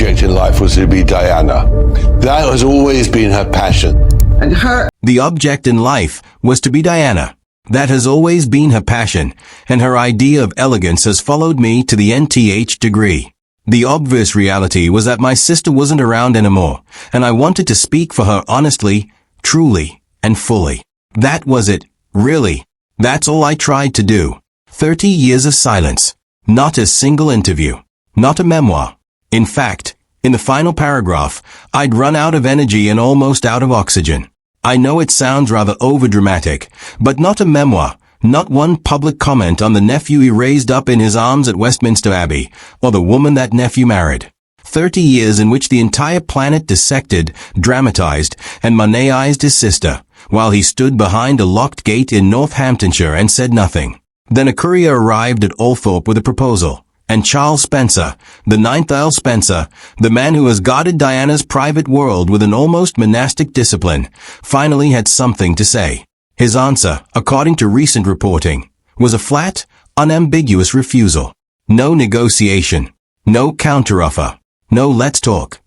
object in life was to be Diana. That has always been her passion. The object in life was to be Diana. That has always been her passion, and her idea of elegance has followed me to the nth degree. The obvious reality was that my sister wasn't around anymore, and I wanted to speak for her honestly, truly, and fully. That was it, really. That's all I tried to do. 30 years of silence. Not a single interview. Not a memoir. In fact, in the final paragraph, I'd run out of energy and almost out of oxygen. I know it sounds rather overdramatic, but not a memoir, not one public comment on the nephew he raised up in his arms at Westminster Abbey, or the woman that nephew married. 30 years in which the entire planet dissected, dramatized, and Monetized his sister, while he stood behind a locked gate in Northamptonshire and said nothing. Then a courier arrived at Althorpe with a proposal, and Charles Spencer, the 9th Earl Spencer, the man who has guarded Diana's private world with an almost monastic discipline, finally had something to say. His answer, according to recent reporting, was a flat, unambiguous refusal. No negotiation. No counteroffer. No let's talk.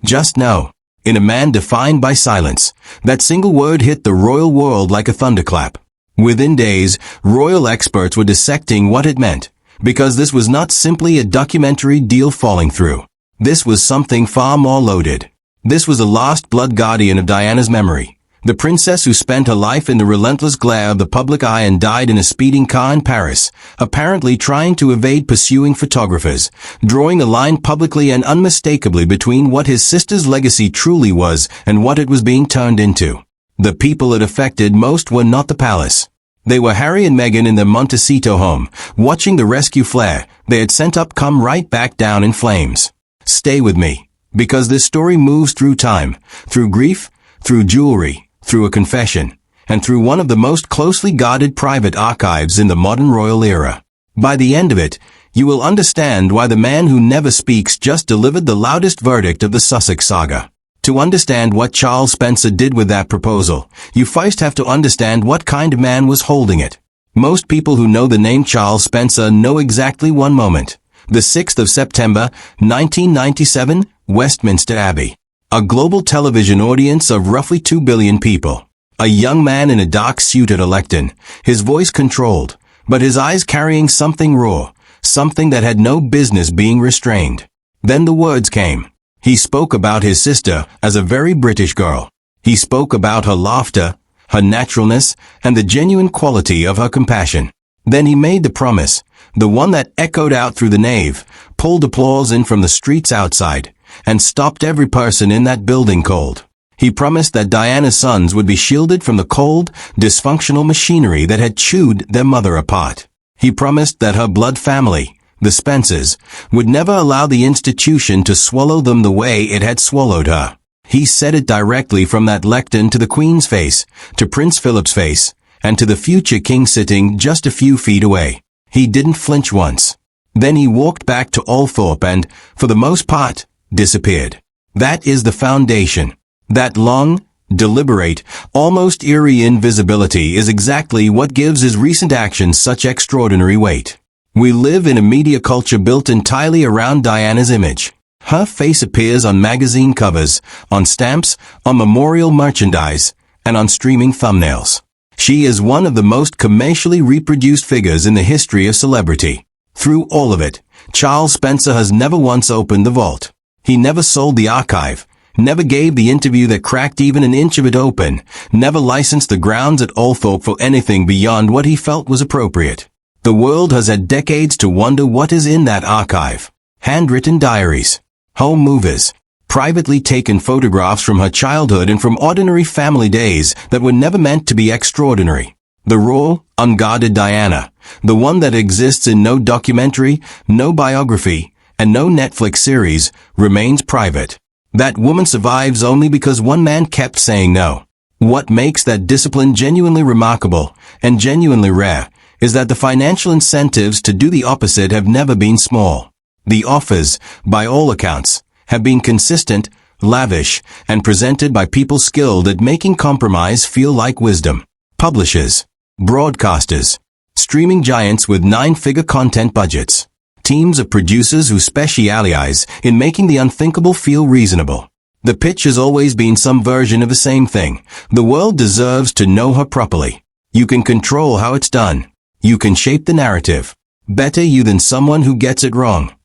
Just no. In a man defined by silence, that single word hit the royal world like a thunderclap. Within days, royal experts were dissecting what it meant, because this was not simply a documentary deal falling through. This was something far more loaded. This was the last blood guardian of Diana's memory. The princess who spent her life in the relentless glare of the public eye and died in a speeding car in Paris, apparently trying to evade pursuing photographers, drawing a line publicly and unmistakably between what his sister's legacy truly was and what it was being turned into. The people it affected most were not the palace. They were Harry and Meghan in their Montecito home, watching the rescue flare they had sent up come right back down in flames. Stay with me, because this story moves through time, through grief, through jewelry, through a confession, and through one of the most closely guarded private archives in the modern royal era. By the end of it, you will understand why the man who never speaks just delivered the loudest verdict of the Sussex saga. To understand what Charles Spencer did with that proposal, you first have to understand what kind of man was holding it. Most people who know the name Charles Spencer know exactly one moment. The 6th of September, 1997, Westminster Abbey. A global television audience of roughly 2 billion people. A young man in a dark suit at a lectern, his voice controlled, but his eyes carrying something raw, something that had no business being restrained. Then the words came. He spoke about his sister as a very British girl. He spoke about her laughter, her naturalness, and the genuine quality of her compassion. Then he made the promise, the one that echoed out through the nave, pulled applause in from the streets outside, and stopped every person in that building cold. He promised that Diana's sons would be shielded from the cold, dysfunctional machinery that had chewed their mother apart. He promised that her blood family, the Spencers, would never allow the institution to swallow them the way it had swallowed her. He said it directly from that lectern to the Queen's face, to Prince Philip's face, and to the future king sitting just a few feet away. He didn't flinch once. Then he walked back to Althorpe and, for the most part, disappeared. That is the foundation. That long, deliberate, almost eerie invisibility is exactly what gives his recent actions such extraordinary weight. We live in a media culture built entirely around Diana's image. Her face appears on magazine covers, on stamps, on memorial merchandise, and on streaming thumbnails. She is one of the most commercially reproduced figures in the history of celebrity. Through all of it, Charles Spencer has never once opened the vault. He never sold the archive, never gave the interview that cracked even an inch of it open, never licensed the grounds at Althorpe for anything beyond what he felt was appropriate. The world has had decades to wonder what is in that archive. Handwritten diaries, home movies, privately taken photographs from her childhood and from ordinary family days that were never meant to be extraordinary. The raw, unguarded Diana, the one that exists in no documentary, no biography, and no Netflix series, remains private. That woman survives only because one man kept saying no. What makes that discipline genuinely remarkable and genuinely rare is that the financial incentives to do the opposite have never been small. The offers, by all accounts, have been consistent, lavish, and presented by people skilled at making compromise feel like wisdom. Publishers, broadcasters, streaming giants with 9-figure content budgets, teams of producers who specialize in making the unthinkable feel reasonable. The pitch has always been some version of the same thing. The world deserves to know her properly. You can control how it's done. You can shape the narrative. Better you than someone who gets it wrong.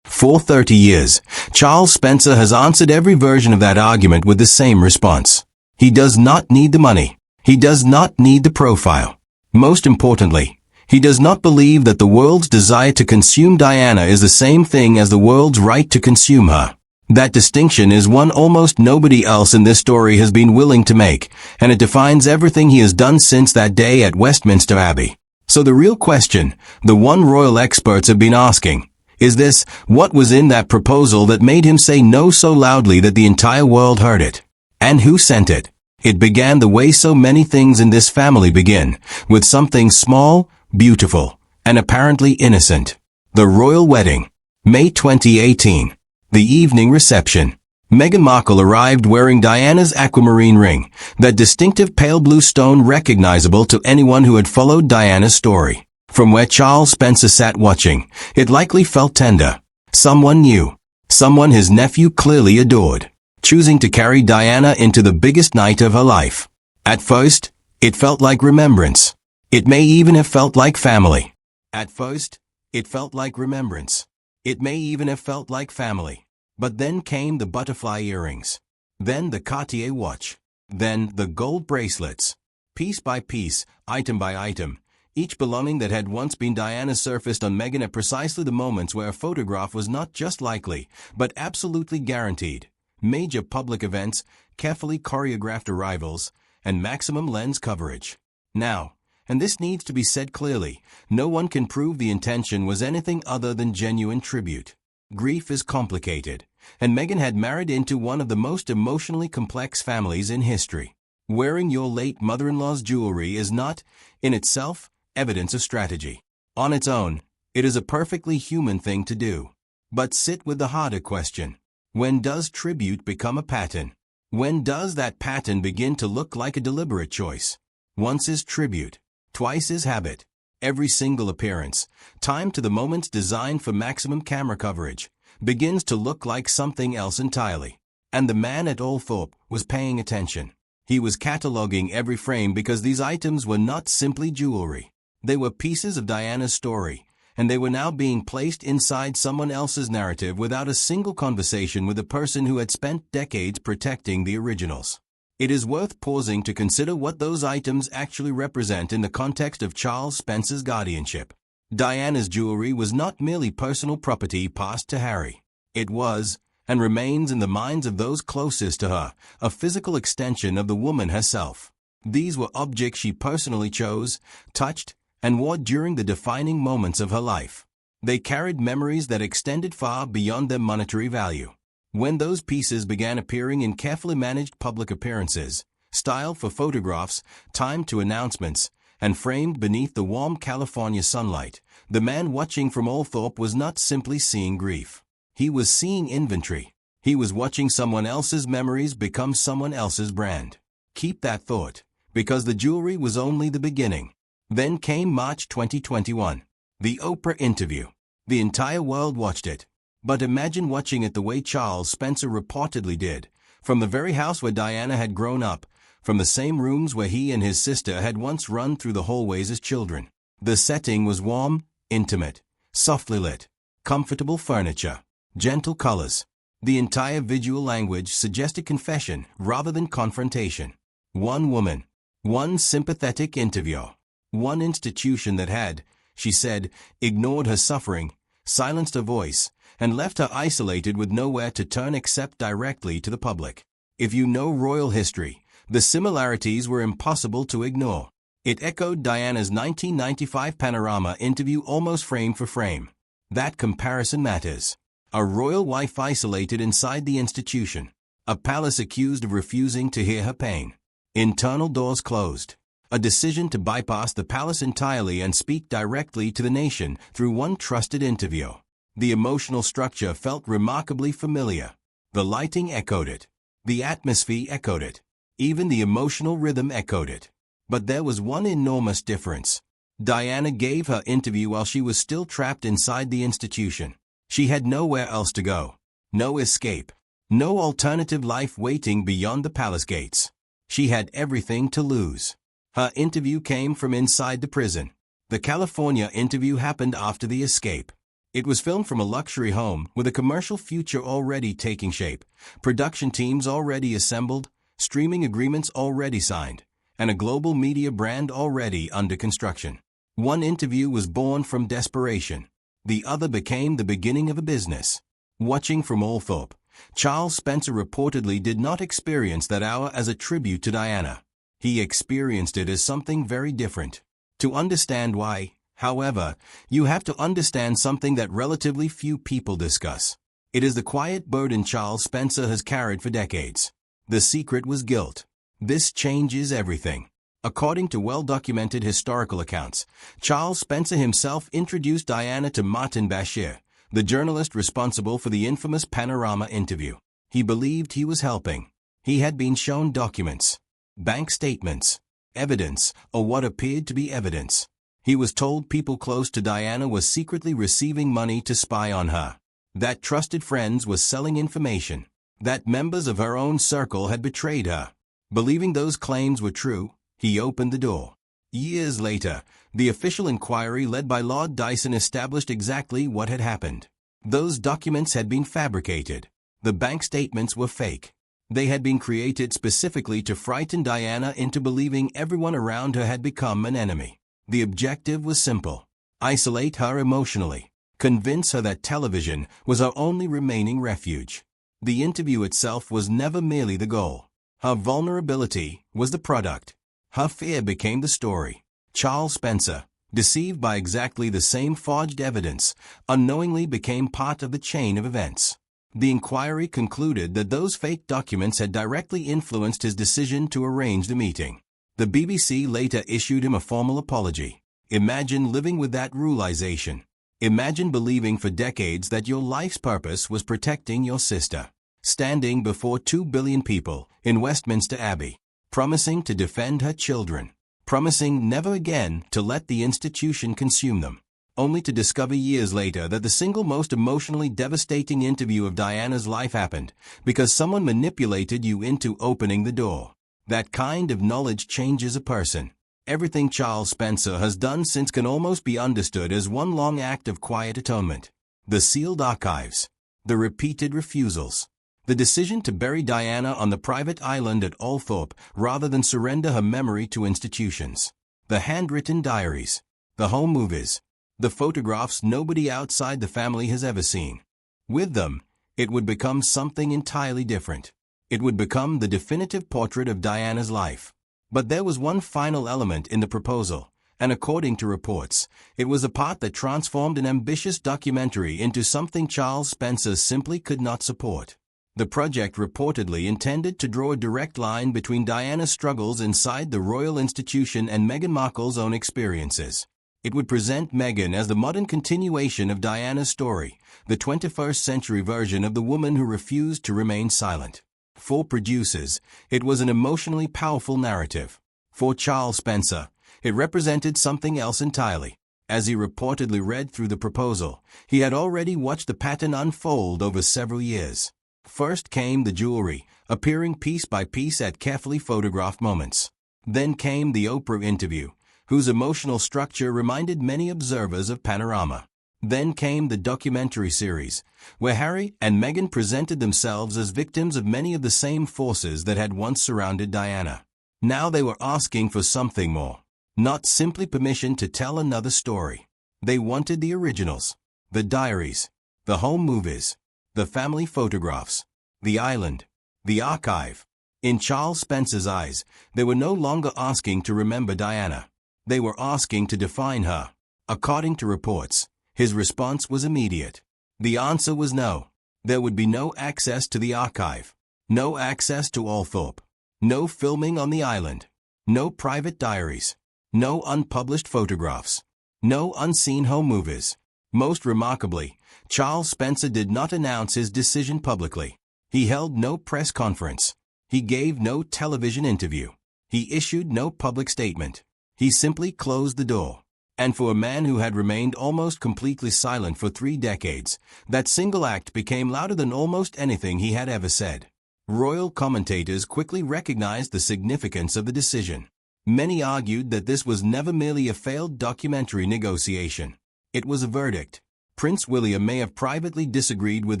For 30 years, Charles Spencer has answered every version of that argument with the same response. He does not need the money. He does not need the profile. Most importantly, he does not believe that the world's desire to consume Diana is the same thing as the world's right to consume her. That distinction is one almost nobody else in this story has been willing to make, and it defines everything he has done since that day at Westminster Abbey. So the real question, the one royal experts have been asking, is this: what was in that proposal that made him say no so loudly that the entire world heard it? And who sent it? It began the way so many things in this family begin, with something small, beautiful, and apparently innocent. The royal wedding. May 2018. The evening reception. Meghan Markle arrived wearing Diana's aquamarine ring, that distinctive pale blue stone recognizable to anyone who had followed Diana's story. From where Charles Spencer sat watching, it likely felt tender. Someone new. Someone his nephew clearly adored. Choosing to carry Diana into the biggest night of her life. At first, it felt like remembrance. It may even have felt like family. At first, it felt like remembrance. It may even have felt like family. But then came the butterfly earrings. Then the Cartier watch. Then the gold bracelets. Piece by piece, item by item, each belonging that had once been Diana's surfaced on Meghan at precisely the moments where a photograph was not just likely, but absolutely guaranteed. Major public events, carefully choreographed arrivals, and maximum lens coverage. Now, and this needs to be said clearly, no one can prove the intention was anything other than genuine tribute. Grief is complicated, and Meghan had married into one of the most emotionally complex families in history. Wearing your late mother-in-law's jewelry is not, in itself, evidence of strategy. On its own, it is a perfectly human thing to do. But sit with the harder question. When does tribute become a pattern? When does that pattern begin to look like a deliberate choice? Once is tribute, twice is habit. Every single appearance, timed to the moments designed for maximum camera coverage, begins to look like something else entirely. And the man at Althorpe was paying attention. He was cataloging every frame because these items were not simply jewelry. They were pieces of Diana's story, and they were now being placed inside someone else's narrative without a single conversation with the person who had spent decades protecting the originals. It is worth pausing to consider what those items actually represent in the context of Charles Spencer's guardianship. Diana's jewelry was not merely personal property passed to Harry. It was, and remains in the minds of those closest to her, a physical extension of the woman herself. These were objects she personally chose, touched, and wore during the defining moments of her life. They carried memories that extended far beyond their monetary value. When those pieces began appearing in carefully managed public appearances, styled for photographs, timed to announcements, and framed beneath the warm California sunlight, the man watching from Althorpe was not simply seeing grief. He was seeing inventory. He was watching someone else's memories become someone else's brand. Keep that thought, because the jewelry was only the beginning. Then came March 2021. The Oprah interview. The entire world watched it. But imagine watching it the way Charles Spencer reportedly did, from the very house where Diana had grown up, from the same rooms where he and his sister had once run through the hallways as children. The setting was warm, intimate, softly lit, comfortable furniture, gentle colors. The entire visual language suggested confession rather than confrontation. One woman, one sympathetic interview, one institution that had, she said, ignored her suffering, silenced her voice, and left her isolated with nowhere to turn except directly to the public. If you know royal history, the similarities were impossible to ignore. It echoed Diana's 1995 Panorama interview almost frame for frame. That comparison matters. A royal wife isolated inside the institution. A palace accused of refusing to hear her pain. Internal doors closed. A decision to bypass the palace entirely and speak directly to the nation through one trusted interview. The emotional structure felt remarkably familiar. The lighting echoed it. The atmosphere echoed it. Even the emotional rhythm echoed it. But there was one enormous difference. Diana gave her interview while she was still trapped inside the institution. She had nowhere else to go. No escape. No alternative life waiting beyond the palace gates. She had everything to lose. Her interview came from inside the prison. The California interview happened after the escape. It was filmed from a luxury home with a commercial future already taking shape, production teams already assembled, streaming agreements already signed, and a global media brand already under construction. One interview was born from desperation. The other became the beginning of a business. Watching from Althorpe, Charles Spencer reportedly did not experience that hour as a tribute to Diana. He experienced it as something very different. To understand why, however, you have to understand something that relatively few people discuss. It is the quiet burden Charles Spencer has carried for decades. The secret was guilt. This changes everything. According to well-documented historical accounts, Charles Spencer himself introduced Diana to Martin Bashir, the journalist responsible for the infamous Panorama interview. He believed he was helping. He had been shown documents, bank statements, evidence, or what appeared to be evidence. He was told people close to Diana were secretly receiving money to spy on her, that trusted friends were selling information, that members of her own circle had betrayed her. Believing those claims were true, he opened the door. Years later, the official inquiry led by Lord Dyson established exactly what had happened. Those documents had been fabricated. The bank statements were fake. They had been created specifically to frighten Diana into believing everyone around her had become an enemy. The objective was simple: isolate her emotionally, convince her that television was her only remaining refuge. The interview itself was never merely the goal. Her vulnerability was the product. Her fear became the story. Charles Spencer, deceived by exactly the same forged evidence, unknowingly became part of the chain of events. The inquiry concluded that those fake documents had directly influenced his decision to arrange the meeting. The BBC later issued him a formal apology. Imagine living with that realization. Imagine believing for decades that your life's purpose was protecting your sister. Standing before 2 billion people in Westminster Abbey, promising to defend her children, promising never again to let the institution consume them, only to discover years later that the single most emotionally devastating interview of Diana's life happened because someone manipulated you into opening the door. That kind of knowledge changes a person. Everything Charles Spencer has done since can almost be understood as one long act of quiet atonement. The sealed archives, the repeated refusals, the decision to bury Diana on the private island at Althorpe rather than surrender her memory to institutions, the handwritten diaries, the home movies, the photographs nobody outside the family has ever seen. With them, it would become something entirely different. It would become the definitive portrait of Diana's life. But there was one final element in the proposal, and according to reports, it was a part that transformed an ambitious documentary into something Charles Spencer simply could not support. The project reportedly intended to draw a direct line between Diana's struggles inside the royal institution and Meghan Markle's own experiences. It would present Meghan as the modern continuation of Diana's story, the 21st century version of the woman who refused to remain silent. For producers, it was an emotionally powerful narrative. For Charles Spencer, it represented something else entirely. As he reportedly read through the proposal, he had already watched the pattern unfold over several years. First came the jewelry, appearing piece by piece at carefully photographed moments. Then came the Oprah interview, whose emotional structure reminded many observers of Panorama. Then came the documentary series, where Harry and Meghan presented themselves as victims of many of the same forces that had once surrounded Diana. Now they were asking for something more. Not simply permission to tell another story. They wanted the originals, the diaries, the home movies, the family photographs, the island, the archive. In Charles Spencer's eyes, they were no longer asking to remember Diana. They were asking to define her. According to reports, his response was immediate. The answer was no. There would be no access to the archive, no access to Althorpe, no filming on the island, no private diaries, no unpublished photographs, no unseen home movies. Most remarkably, Charles Spencer did not announce his decision publicly. He held no press conference. He gave no television interview. He issued no public statement. He simply closed the door. And for a man who had remained almost completely silent for 3 decades, that single act became louder than almost anything he had ever said. Royal commentators quickly recognized the significance of the decision. Many argued that this was never merely a failed documentary negotiation. It was a verdict. Prince William may have privately disagreed with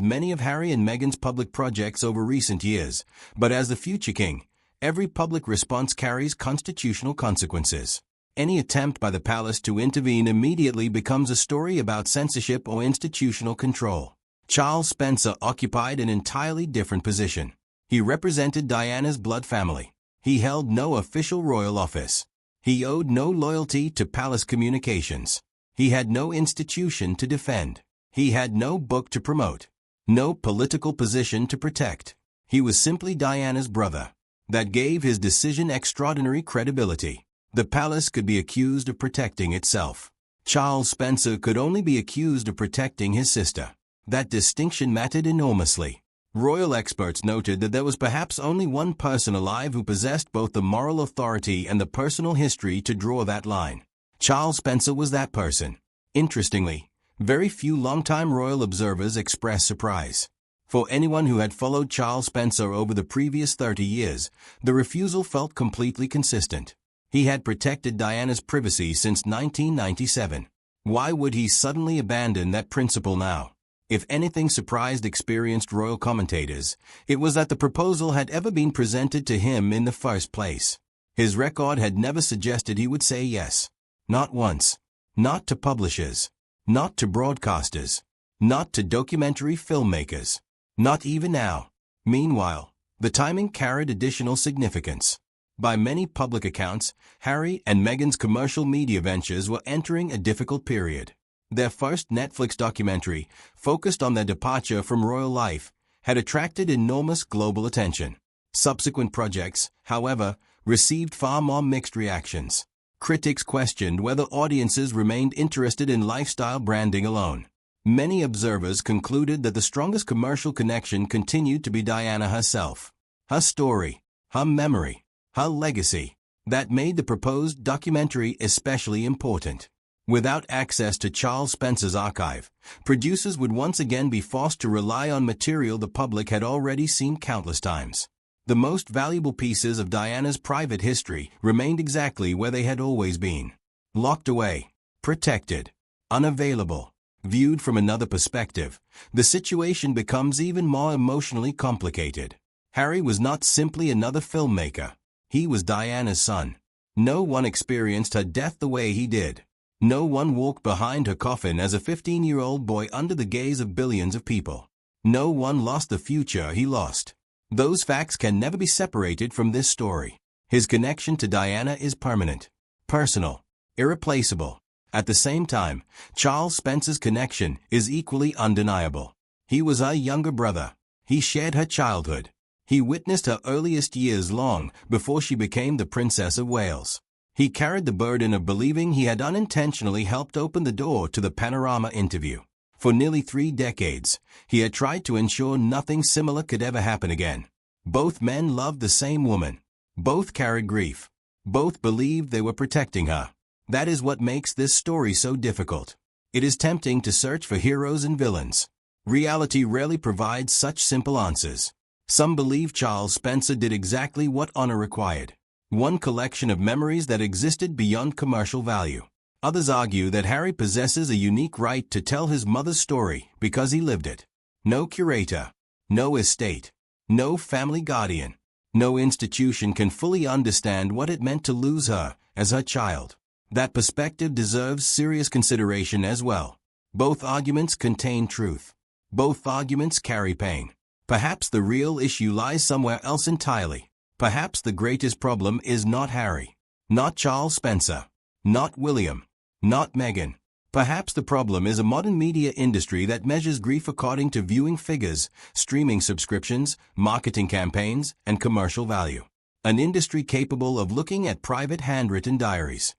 many of Harry and Meghan's public projects over recent years, but as the future king, every public response carries constitutional consequences. Any attempt by the palace to intervene immediately becomes a story about censorship or institutional control. Charles Spencer occupied an entirely different position. He represented Diana's blood family. He held no official royal office. He owed no loyalty to palace communications. He had no institution to defend. He had no book to promote. No political position to protect. He was simply Diana's brother. That gave his decision extraordinary credibility. The palace could be accused of protecting itself. Charles Spencer could only be accused of protecting his sister. That distinction mattered enormously. Royal experts noted that there was perhaps only one person alive who possessed both the moral authority and the personal history to draw that line. Charles Spencer was that person. Interestingly, very few longtime royal observers expressed surprise. For anyone who had followed Charles Spencer over the previous 30 years, the refusal felt completely consistent. He had protected Diana's privacy since 1997. Why would he suddenly abandon that principle now? If anything surprised experienced royal commentators, it was that the proposal had ever been presented to him in the first place. His record had never suggested he would say yes. Not once. Not to publishers. Not to broadcasters. Not to documentary filmmakers. Not even now. Meanwhile, the timing carried additional significance. By many public accounts, Harry and Meghan's commercial media ventures were entering a difficult period. Their first Netflix documentary, focused on their departure from royal life, had attracted enormous global attention. Subsequent projects, however, received far more mixed reactions. Critics questioned whether audiences remained interested in lifestyle branding alone. Many observers concluded that the strongest commercial connection continued to be Diana herself. Her story, her memory, her legacy, that made the proposed documentary especially important. Without access to Charles Spencer's archive, producers would once again be forced to rely on material the public had already seen countless times. The most valuable pieces of Diana's private history remained exactly where they had always been. Locked away, protected, unavailable. Viewed from another perspective, the situation becomes even more emotionally complicated. Harry was not simply another filmmaker. He was Diana's son. No one experienced her death the way he did. No one walked behind her coffin as a 15-year-old boy under the gaze of billions of people. No one lost the future he lost. Those facts can never be separated from this story. His connection to Diana is permanent, personal, irreplaceable. At the same time, Charles Spencer's connection is equally undeniable. He was her younger brother. He shared her childhood. He witnessed her earliest years long before she became the Princess of Wales. He carried the burden of believing he had unintentionally helped open the door to the Panorama interview. For nearly 3 decades, he had tried to ensure nothing similar could ever happen again. Both men loved the same woman. Both carried grief. Both believed they were protecting her. That is what makes this story so difficult. It is tempting to search for heroes and villains. Reality rarely provides such simple answers. Some believe Charles Spencer did exactly what honor required. One collection of memories that existed beyond commercial value. Others argue that Harry possesses a unique right to tell his mother's story because he lived it. No curator, no estate, no family guardian, no institution can fully understand what it meant to lose her as her child. That perspective deserves serious consideration as well. Both arguments contain truth. Both arguments carry pain. Perhaps the real issue lies somewhere else entirely. Perhaps the greatest problem is not Harry, not Charles Spencer, not William, not Meghan. Perhaps the problem is a modern media industry that measures grief according to viewing figures, streaming subscriptions, marketing campaigns, and commercial value. An industry capable of looking at private handwritten diaries,